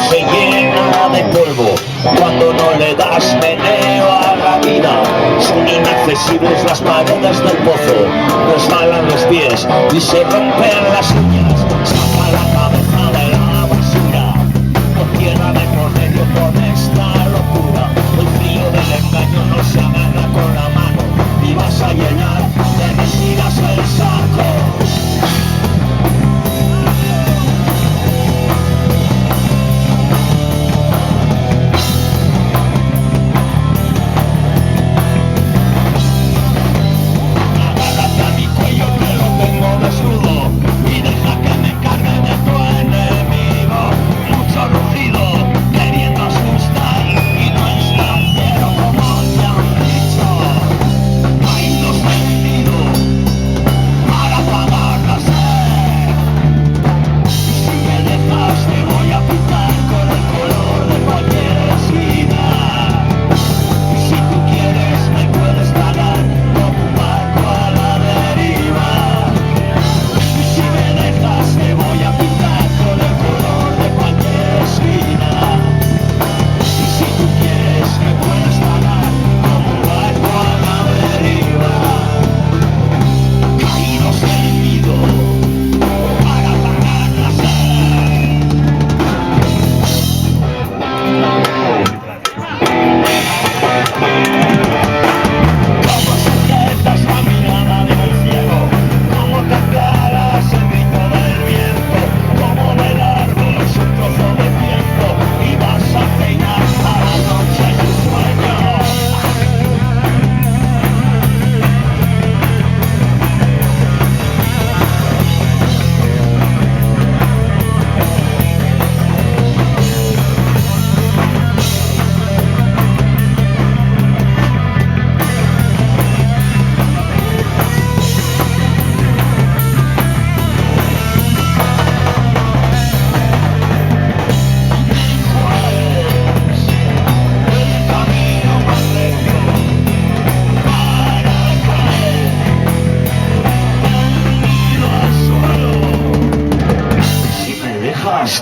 se llena de polvo cuando no le das meneo a la vida. Son inaccesibles las paredes del pozo, resbalan los pies y se rompen las uñas. Saca la cabeza de la basura, no tierra de por medio con esta locura. El frío del engaño no se agarra con la mano y vas a llenar de mentiras el saco.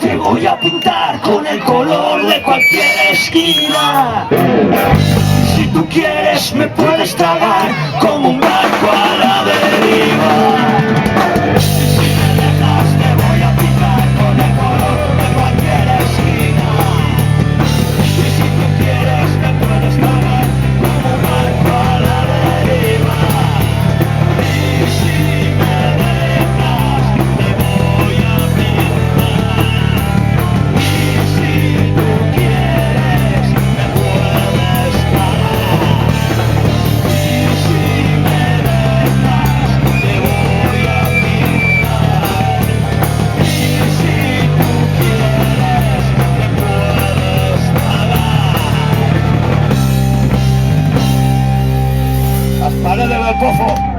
Te voy a pintar con el color de cualquier esquina. Si tú quieres me puedes tragar como un barco a la deriva. Paredes del pozo.